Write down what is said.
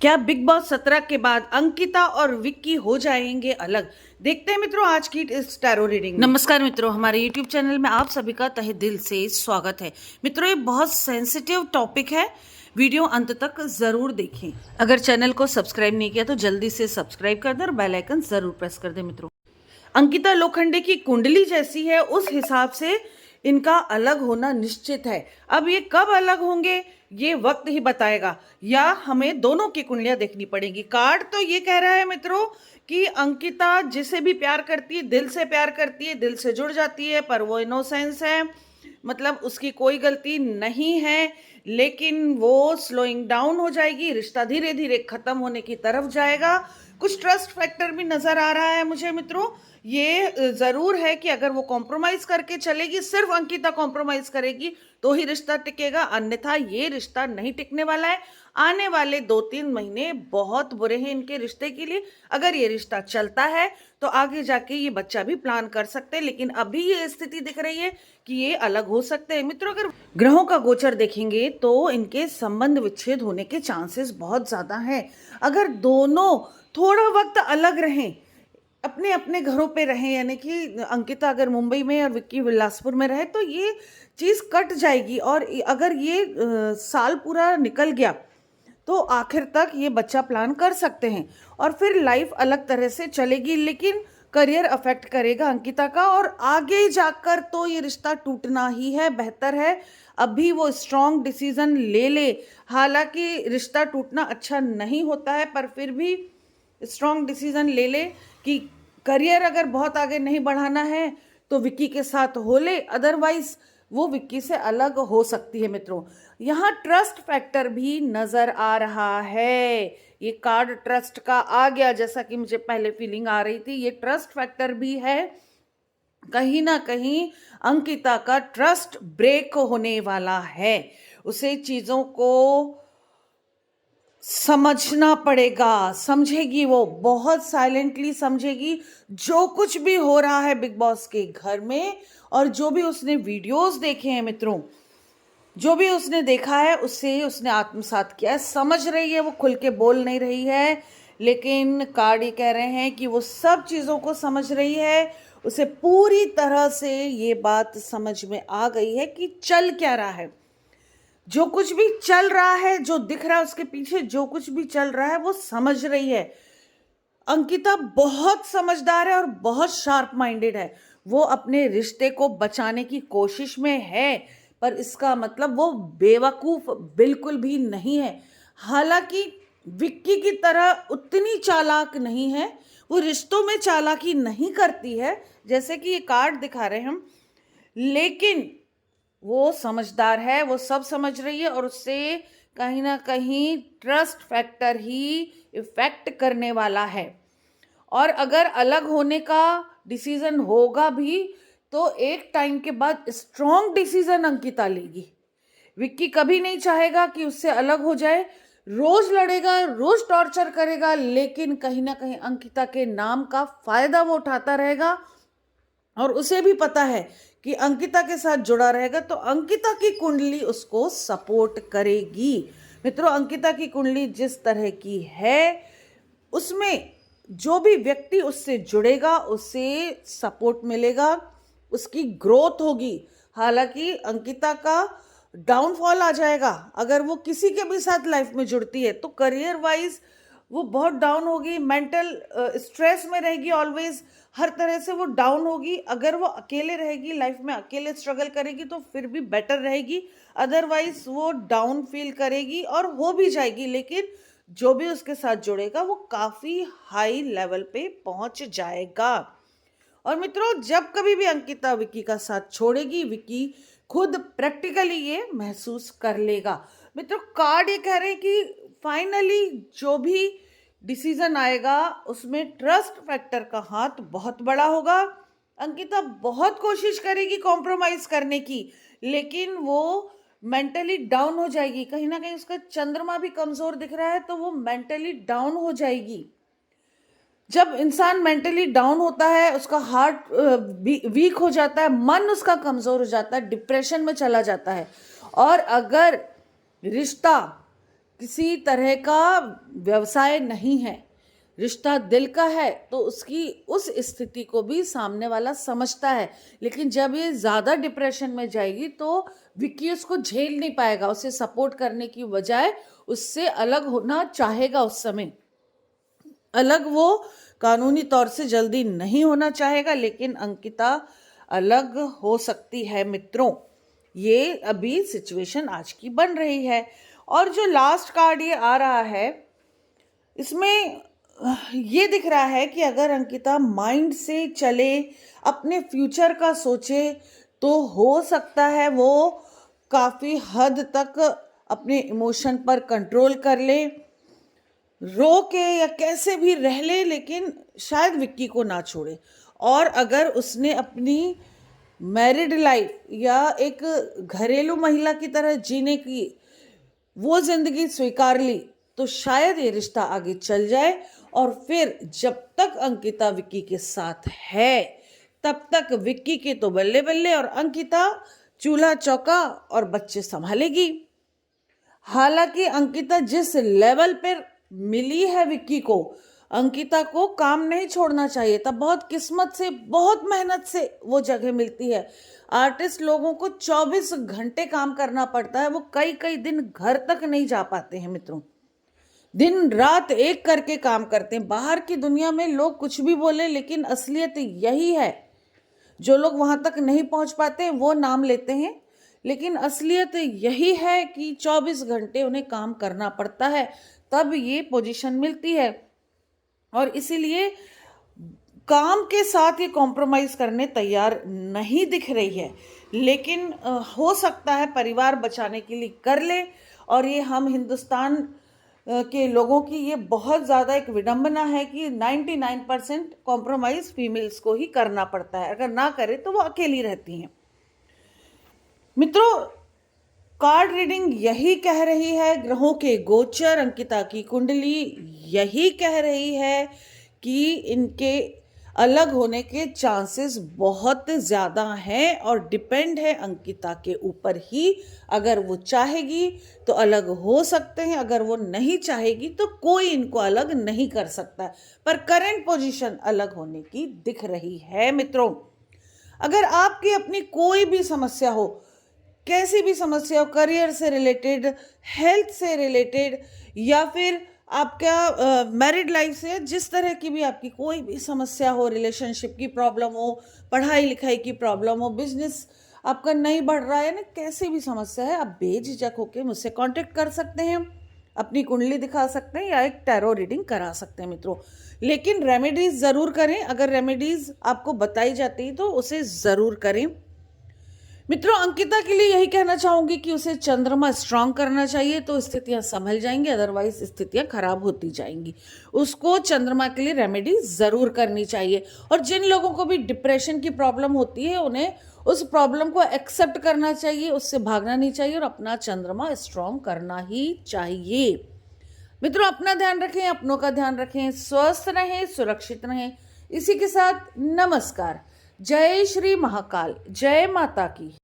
क्या big boss 17 के बाद अंकिता और विक्की हो जाएंगे अलग? देखते हैं मित्रों आज की इस टैरो रीडिंग में। नमस्कार मित्रों, हमारे यूट्यूब चैनल में आप सभी का तहे दिल से स्वागत है। मित्रों, ये बहुत सेंसिटिव टॉपिक है, वीडियो अंत तक जरूर देखें। अगर चैनल को सब्सक्राइब नहीं किया तो जल्दी से सब्सक्राइब कर दें और बेल आइकन जरूर प्रेस कर दें। मित्रों, अंकिता लोखंडे की कुंडली जैसी है, उस हिसाब से इनका अलग होना निश्चित है। अब ये कब अलग होंगे ये वक्त ही बताएगा, या हमें दोनों की कुंडलियां देखनी पड़ेगी। कार्ड तो ये कह रहा है मित्रों कि अंकिता जिसे भी प्यार करती है, दिल से प्यार करती है, दिल से जुड़ जाती है, पर वो इनोसेंस है, मतलब उसकी कोई गलती नहीं है, लेकिन वो स्लोइंग डाउन हो जाएगी, रिश्ता धीरे धीरे खत्म होने की तरफ जाएगा। कुछ ट्रस्ट फैक्टर भी नजर आ रहा है मुझे मित्रों। ये जरूर है कि अगर वो कॉम्प्रोमाइज करके चलेगी, सिर्फ अंकिता कॉम्प्रोमाइज करेगी तो ही रिश्ता टिकेगा, अन्यथा ये रिश्ता नहीं टिकने वाला है। आने वाले 2-3 महीने बहुत बुरे हैं इनके रिश्ते के लिए। अगर ये रिश्ता चलता है तो आगे जाके ये बच्चा भी प्लान कर सकते हैं, लेकिन अभी ये स्थिति दिख रही है कि ये अलग हो सकते हैं। मित्रों, अगर ग्रहों का गोचर देखेंगे तो इनके संबंध विच्छेद होने के चांसेस बहुत ज्यादा हैं। अगर दोनों थोड़ा वक्त अलग रहें, अपने अपने घरों पे रहें, यानी कि अंकिता अगर मुंबई में और विक्की बिलासपुर में रहे, तो ये चीज़ कट जाएगी। और अगर ये साल पूरा निकल गया तो आखिर तक ये बच्चा प्लान कर सकते हैं और फिर लाइफ अलग तरह से चलेगी, लेकिन करियर अफेक्ट करेगा अंकिता का, और आगे जाकर तो ये रिश्ता टूटना ही है। बेहतर है अभी वो स्ट्रॉन्ग डिसीजन ले ले। हालांकि रिश्ता टूटना अच्छा नहीं होता है, पर फिर भी स्ट्रॉन्ग डिसीजन ले ले कि करियर अगर बहुत आगे नहीं बढ़ाना है तो विक्की के साथ हो ले, अदरवाइज वो विक्की से अलग हो सकती है। मित्रों, यहाँ ट्रस्ट फैक्टर भी नजर आ रहा है। ये कार्ड ट्रस्ट का आ गया, जैसा कि मुझे पहले फीलिंग आ रही थी। ये ट्रस्ट फैक्टर भी है। कहीं ना कहीं अंकिता का ट्रस्ट ब्रेक होने वाला है। उसे चीजों को समझना पड़ेगा, समझेगी, वो बहुत साइलेंटली समझेगी जो कुछ भी हो रहा है बिग बॉस के घर में, और जो भी उसने वीडियोस देखे हैं मित्रों, जो भी उसने देखा है उससे उसने आत्मसात किया है। समझ रही है, वो खुल के बोल नहीं रही है, लेकिन कार्ड ये कह रहे हैं कि वो सब चीज़ों को समझ रही है। उसे पूरी तरह से ये बात समझ में आ गई है कि चल क्या रहा है, जो कुछ भी चल रहा है, जो दिख रहा है उसके पीछे जो कुछ भी चल रहा है, वो समझ रही है। अंकिता बहुत समझदार है और बहुत शार्प माइंडेड है। वो अपने रिश्ते को बचाने की कोशिश में है, पर इसका मतलब वो बेवकूफ बिल्कुल भी नहीं है। हालांकि विक्की की तरह उतनी चालाक नहीं है, वो रिश्तों में चालाकी नहीं करती है जैसे कि ये कार्ड दिखा रहे हैं हम, लेकिन वो समझदार है, वो सब समझ रही है, और उससे कहीं ना कहीं ट्रस्ट फैक्टर ही इफेक्ट करने वाला है। और अगर अलग होने का डिसीजन होगा भी तो एक टाइम के बाद स्ट्रॉन्ग डिसीजन अंकिता लेगी। विक्की कभी नहीं चाहेगा कि उससे अलग हो जाए, रोज लड़ेगा, रोज टॉर्चर करेगा, लेकिन कहीं ना कहीं अंकिता के नाम का फायदा वो उठाता रहेगा। और उसे भी पता है कि अंकिता के साथ जुड़ा रहेगा तो अंकिता की कुंडली उसको सपोर्ट करेगी। मित्रों, अंकिता की कुंडली जिस तरह की है उसमें जो भी व्यक्ति उससे जुड़ेगा उसे सपोर्ट मिलेगा, उसकी ग्रोथ होगी। हालांकि अंकिता का डाउनफॉल आ जाएगा अगर वो किसी के भी साथ लाइफ में जुड़ती है, तो करियर वाइज वो बहुत डाउन होगी, मेंटल स्ट्रेस में रहेगी, ऑलवेज हर तरह से वो डाउन होगी। अगर वो अकेले रहेगी, लाइफ में अकेले स्ट्रगल करेगी तो फिर भी बेटर रहेगी, अदरवाइज वो डाउन फील करेगी और हो भी जाएगी। लेकिन जो भी उसके साथ जुड़ेगा वो काफ़ी हाई लेवल पे पहुंच जाएगा। और मित्रों, जब कभी भी अंकिता विक्की का साथ छोड़ेगी, विक्की खुद प्रैक्टिकली ये महसूस कर लेगा। मित्रों, कार्ड ये कह रहे हैं कि फाइनली जो भी डिसीजन आएगा उसमें ट्रस्ट फैक्टर का हाथ बहुत बड़ा होगा। अंकिता बहुत कोशिश करेगी कॉम्प्रोमाइज करने की, लेकिन वो मेंटली डाउन हो जाएगी। कहीं ना कहीं उसका चंद्रमा भी कमजोर दिख रहा है, तो वो मेंटली डाउन हो जाएगी। जब इंसान मेंटली डाउन होता है, उसका हार्ट वीक हो जाता है, मन उसका कमजोर हो जाता है, डिप्रेशन में चला जाता है। और अगर रिश्ता किसी तरह का व्यवसाय नहीं है, रिश्ता दिल का है, तो उसकी उस स्थिति को भी सामने वाला समझता है। लेकिन जब ये ज़्यादा डिप्रेशन में जाएगी तो विक्की उसको झेल नहीं पाएगा, उसे सपोर्ट करने की बजाय उससे अलग होना चाहेगा। उस समय अलग वो कानूनी तौर से जल्दी नहीं होना चाहेगा, लेकिन अंकिता अलग हो सकती है मित्रों। ये अभी सिचुएशन आज की बन रही है। और जो लास्ट कार्ड ये आ रहा है, इसमें ये दिख रहा है कि अगर अंकिता माइंड से चले, अपने फ्यूचर का सोचे, तो हो सकता है वो काफ़ी हद तक अपने इमोशन पर कंट्रोल कर ले, रो के या कैसे भी रह ले, लेकिन शायद विक्की को ना छोड़े। और अगर उसने अपनी मैरिड लाइफ या एक घरेलू महिला की तरह जीने की वो जिंदगी स्वीकार ली, तो शायद ये रिश्ता आगे चल जाए। और फिर जब तक अंकिता विक्की के साथ है, तब तक विक्की के तो बल्ले बल्ले, और अंकिता चूल्हा चौका और बच्चे संभालेगी। हालांकि अंकिता जिस लेवल पर मिली है विक्की को, अंकिता को काम नहीं छोड़ना चाहिए। तब बहुत किस्मत से, बहुत मेहनत से वो जगह मिलती है। आर्टिस्ट लोगों को 24 घंटे काम करना पड़ता है, वो कई कई दिन घर तक नहीं जा पाते हैं मित्रों, दिन रात एक करके काम करते हैं। बाहर की दुनिया में लोग कुछ भी बोले, लेकिन असलियत यही है। जो लोग वहां तक नहीं पहुंच पाते वो नाम लेते हैं, लेकिन असलियत यही है कि 24 घंटे उन्हें काम करना पड़ता है, तब ये पोजीशन मिलती है। और इसीलिए काम के साथ ये कॉम्प्रोमाइज करने तैयार नहीं दिख रही है, लेकिन हो सकता है परिवार बचाने के लिए कर ले। और ये हम हिंदुस्तान के लोगों की ये बहुत ज़्यादा एक विडंबना है कि 99% कॉम्प्रोमाइज फीमेल्स को ही करना पड़ता है, अगर ना करे तो वो अकेली रहती हैं। मित्रों, कार्ड रीडिंग यही कह रही है, ग्रहों के गोचर, अंकिता की कुंडली यही कह रही है कि इनके अलग होने के चांसेस बहुत ज़्यादा हैं, और डिपेंड है अंकिता के ऊपर ही। अगर वो चाहेगी तो अलग हो सकते हैं, अगर वो नहीं चाहेगी तो कोई इनको अलग नहीं कर सकता। पर करंट पोजीशन अलग होने की दिख रही है मित्रों। अगर आपकी अपनी कोई भी समस्या हो, कैसी भी समस्या हो, करियर से रिलेटेड, हेल्थ से रिलेटेड, या फिर आपका मैरिड लाइफ से, जिस तरह की भी आपकी कोई भी समस्या हो, रिलेशनशिप की प्रॉब्लम हो, पढ़ाई लिखाई की प्रॉब्लम हो, बिजनेस आपका नहीं बढ़ रहा है ना, कैसी भी समस्या है, आप बेझिझक होकर मुझसे कांटेक्ट कर सकते हैं, अपनी कुंडली दिखा सकते हैं या एक टैरो रीडिंग करा सकते हैं मित्रों। लेकिन रेमेडीज ज़रूर करें, अगर रेमेडीज आपको बताई जाती है तो उसे ज़रूर करें मित्रों। अंकिता के लिए यही कहना चाहूंगी कि उसे चंद्रमा स्ट्रांग करना चाहिए, तो स्थितियां संभल जाएंगी, अदरवाइज स्थितियां खराब होती जाएंगी। उसको चंद्रमा के लिए रेमेडी जरूर करनी चाहिए। और जिन लोगों को भी डिप्रेशन की प्रॉब्लम होती है, उन्हें उस प्रॉब्लम को एक्सेप्ट करना चाहिए, उससे भागना नहीं चाहिए, और अपना चंद्रमा स्ट्रांग करना ही चाहिए। मित्रों, अपना ध्यान रखें, अपनों का ध्यान रखें, स्वस्थ रहें, सुरक्षित रहें। इसी के साथ नमस्कार। जय श्री महाकाल, जय माता की।